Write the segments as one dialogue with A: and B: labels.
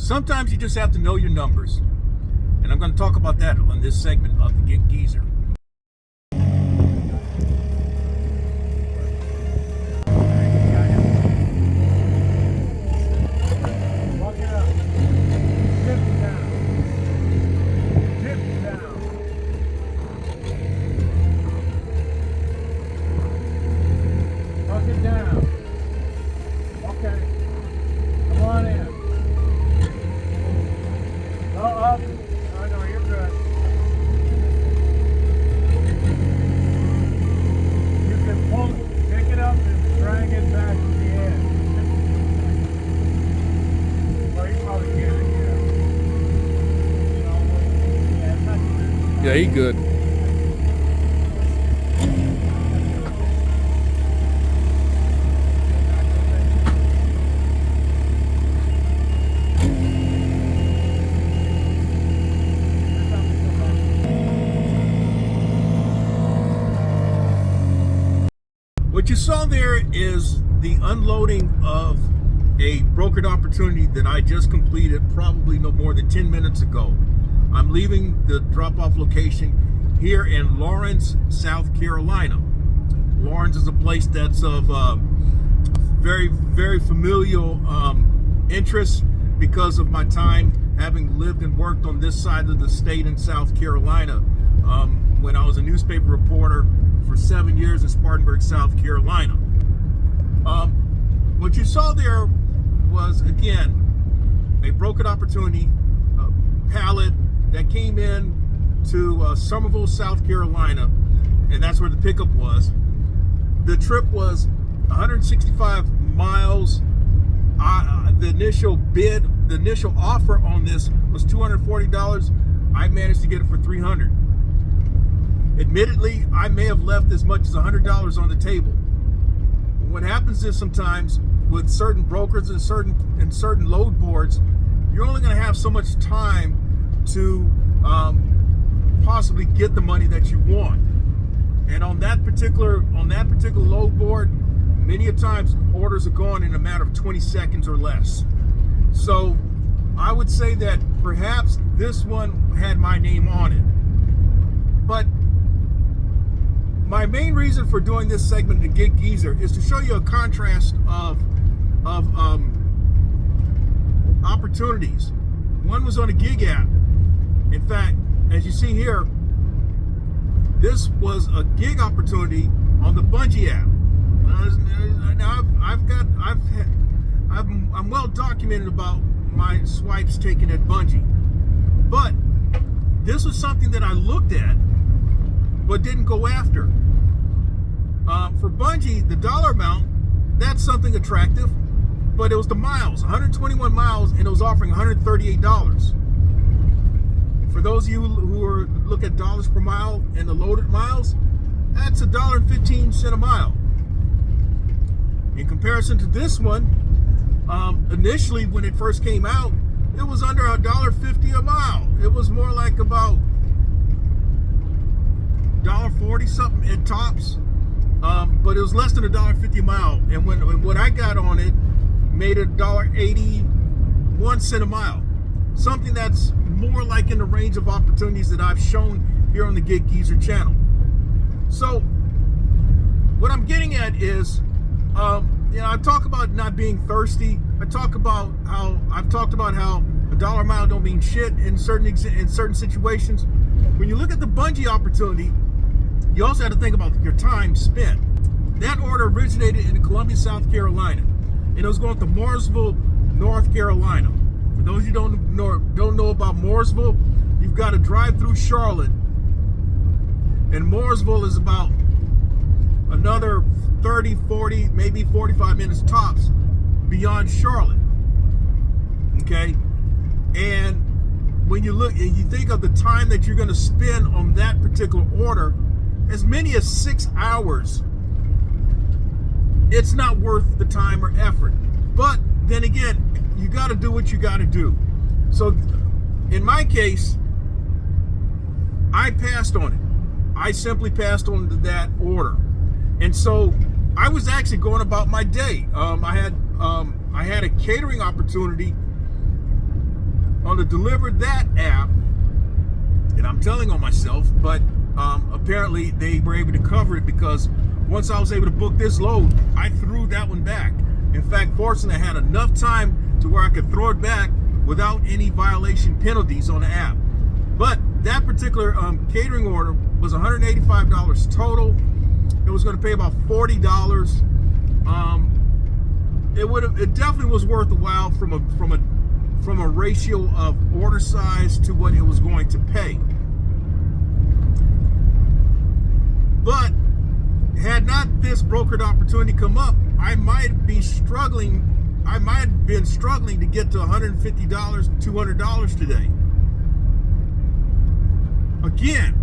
A: Sometimes you just have to know your numbers. And I'm going to talk about that on this segment of the Get Geezer. Yeah, he good. What you saw there is the unloading of a brokered opportunity that I just completed probably no more than 10 minutes ago. I'm leaving the drop-off location here in Lawrence, South Carolina. Lawrence is a place that's of very, very familial interest because of my time having lived and worked on this side of the state in South Carolina when I was a newspaper reporter for 7 years in Spartanburg, South Carolina. What you saw there was, again, a brokered opportunity pallet that came in to Somerville, South Carolina, and that's where the pickup was. The trip was 165 miles. The initial bid, the initial offer on this was $240. I managed to get it for $300. Admittedly, I may have left as much as $100 on the table. What happens is sometimes with certain brokers and certain load boards, you're only going to have so much time to possibly get the money that you want. And on that particular load board, many a times orders are gone in a matter of 20 seconds or less. So I would say that perhaps this one had my name on it. But my main reason for doing this segment to Get Geezer is to show you a contrast of opportunities. One was on a gig app. In fact, as you see here, this was a gig opportunity on the Bungii app. Now I'm well documented about my swipes taken at Bungii, but this was something that I looked at but didn't go after. For Bungii, the dollar amount, that's something attractive, but it was the miles, 121 miles, and it was offering $138. For those of you who look at dollars per mile and the loaded miles, that's $1.15 a mile. In comparison to this one, initially when it first came out, it was under $1.50 a mile. It was more like about $1.40 something at tops, but it was less than $1.50 a mile. And when I got on it, made it $1.81 a mile. Something that's more like in the range of opportunities that I've shown here on the Get Geezer channel. So what I'm getting at is, I talk about not being thirsty. I've talked about how a dollar mile don't mean shit in certain situations. When you look at the Bungii opportunity, you also have to think about your time spent. That order originated in Columbia, South Carolina, and it was going to Mooresville, North Carolina. For those you don't know about Mooresville, you've got to drive through Charlotte, and Mooresville is about another 30, 40, maybe 45 minutes tops beyond Charlotte. Okay, and when you look and you think of the time that you're going to spend on that particular order, as many as 6 hours, it's not worth the time or effort. But then again, you got to do what you got to do. So in my case, I passed on it. I simply passed on that order. And so I was actually going about my day. I had a catering opportunity on the Deliver That app, and I'm telling on myself, but apparently they were able to cover it, because once I was able to book this load, I threw that one back. In fact, fortunately, I had enough time to where I could throw it back without any violation penalties on the app. But that particular catering order was $185 total. It was going to pay about $40. It definitely was worth a while from a ratio of order size to what it was going to pay. But had not this brokered opportunity come up, I might have been struggling to get to $150, $200 today. Again,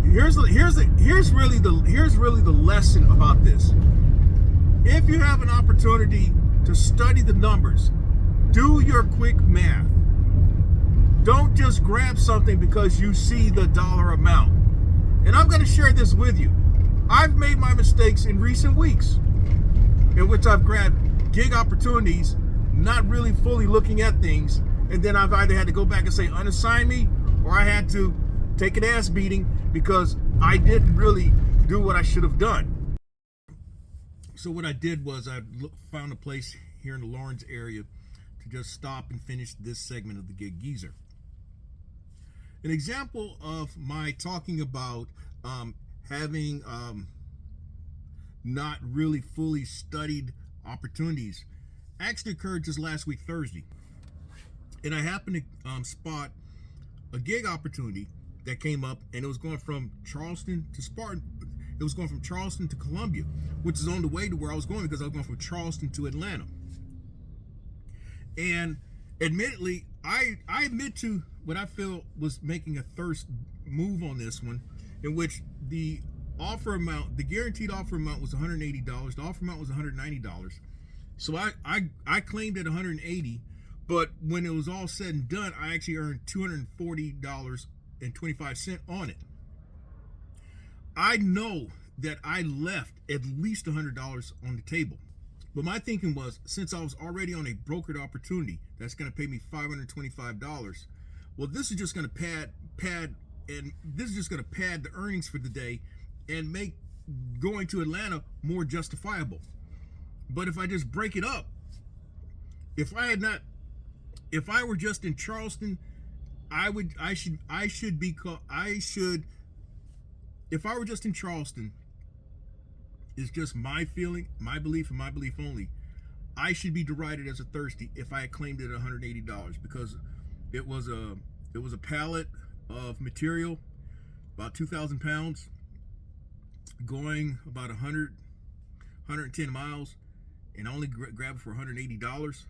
A: here's really the lesson about this. If you have an opportunity to study the numbers, do your quick math. Don't just grab something because you see the dollar amount. And I'm going to share this with you. I've made my mistakes in recent weeks in which I've grabbed gig opportunities, not really fully looking at things, and then I've either had to go back and say unassign me, or I had to take an ass beating because I didn't really do what I should have done. So what I did was I found a place here in the Lawrence area to just stop and finish this segment of the Gig Geezer. An example of my talking about having not really fully studied opportunities actually occurred just last week, Thursday. And I happened to spot a gig opportunity that came up, and it was going from Charleston to Spartan. It was going from Charleston to Columbia, which is on the way to where I was going, because I was going from Charleston to Atlanta. And admittedly, I admit to what I feel was making a thirst move on this one, in which the offer amount, the guaranteed offer amount was $180. The offer amount was $190. So I claimed at $180, but when it was all said and done, I actually earned $240.25 on it. I know that I left at least $100 on the table. But my thinking was, since I was already on a brokered opportunity that's going to pay me $525, well, this is just going to pad the earnings for the day and make going to Atlanta more justifiable. But if I just break it up, if I were just in Charleston, if I were just in Charleston, it's just my feeling, my belief, and my belief only, I should be derided as a thirsty if I had claimed it at $180, because it was a pallet of material, about 2,000 pounds, going about 110 miles, and I only grab it for $180.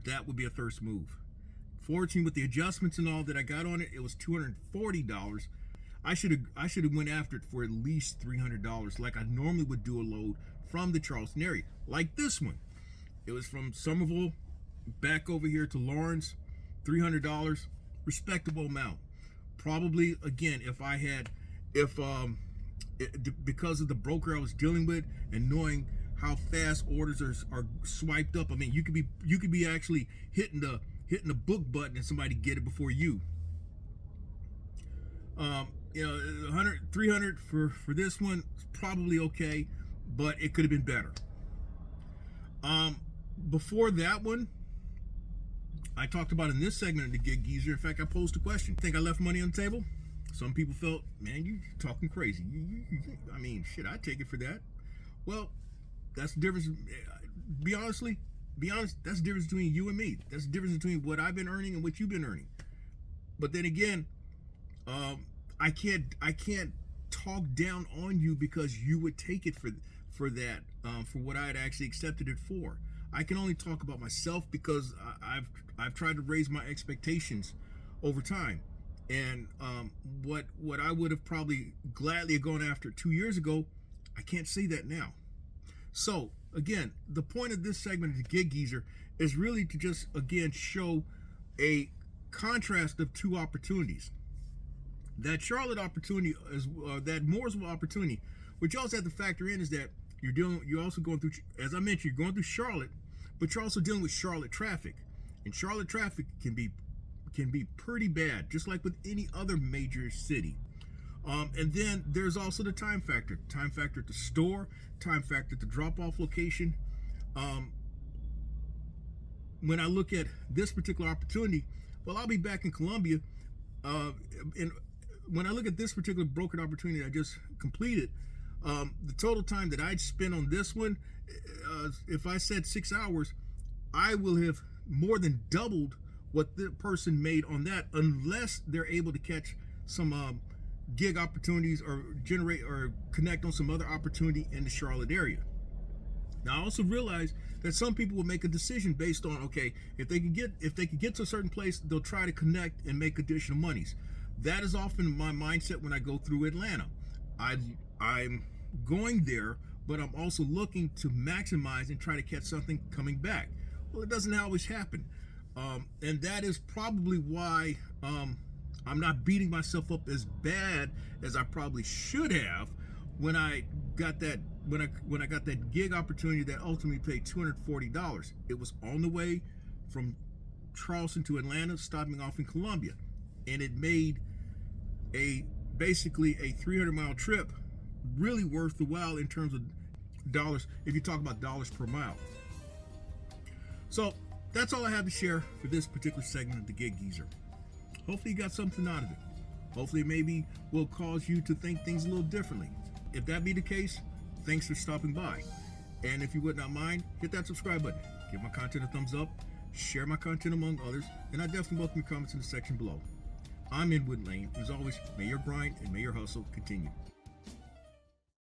A: That would be a thirst move. Fortunately, with the adjustments and all that I got on it, it was $240. I should have went after it for at least $300, like I normally would do a load from the Charleston area, like this one. It was from Somerville back over here to Lawrence, $300, respectable amount. Probably, again, because of the broker I was dealing with and knowing how fast orders are swiped up. I mean, you could be actually hitting the book button and somebody get it before you. 300 for this one is probably okay, but it could have been better. Before that one, I talked about in this segment of the Gig Geezer. In fact, I posed a question. Think I left money on the table? Some people felt, man, you talking crazy. I mean, shit, I'd take it for that. Well, that's the difference. Be honest, that's the difference between you and me. That's the difference between what I've been earning and what you've been earning. But then again, I can't talk down on you because you would take it for that, for what I had actually accepted it for. I can only talk about myself because I've tried to raise my expectations over time. And what I would have probably gladly gone after 2 years ago, I can't say that now. So again, the point of this segment of the Gig Geezer is really to just, again, show a contrast of two opportunities. That Charlotte opportunity is that Mooresville opportunity. What you also have to factor in is that you're also going through, as I mentioned, you're going through Charlotte, but you're also dealing with Charlotte traffic. And Charlotte traffic can be pretty bad, just like with any other major city. And then there's also the time factor at the store, time factor at the drop-off location. When I look at this particular opportunity, well, I'll be back in Columbia, and when I look at this particular brokered opportunity I just completed, the total time that I'd spent on this one, if I said 6 hours, I will have more than doubled what the person made on that, unless they're able to catch some gig opportunities or generate or connect on some other opportunity in the Charlotte area. Now, I also realize that some people will make a decision based on, okay, if they could get to a certain place, they'll try to connect and make additional monies. That is often my mindset when I go through Atlanta. I'm going there, but I'm also looking to maximize and try to catch something coming back. Well, it doesn't always happen, and that is probably why I'm not beating myself up as bad as I probably should have when I got that when I got that gig opportunity that ultimately paid $240. It was on the way from Charleston to Atlanta, stopping off in Columbia, and it made basically a 300-mile trip really worth the while in terms of dollars, if you talk about dollars per mile. So that's all I have to share for this particular segment of the Gig Geezer. Hopefully you got something out of it. Hopefully maybe will cause you to think things a little differently. If that be the case, thanks for stopping by. And if you would not mind, hit that subscribe button. Give my content a thumbs up. Share my content among others. And I definitely welcome your comments in the section below. I'm Edward Lane. As always, may your grind and may your hustle continue.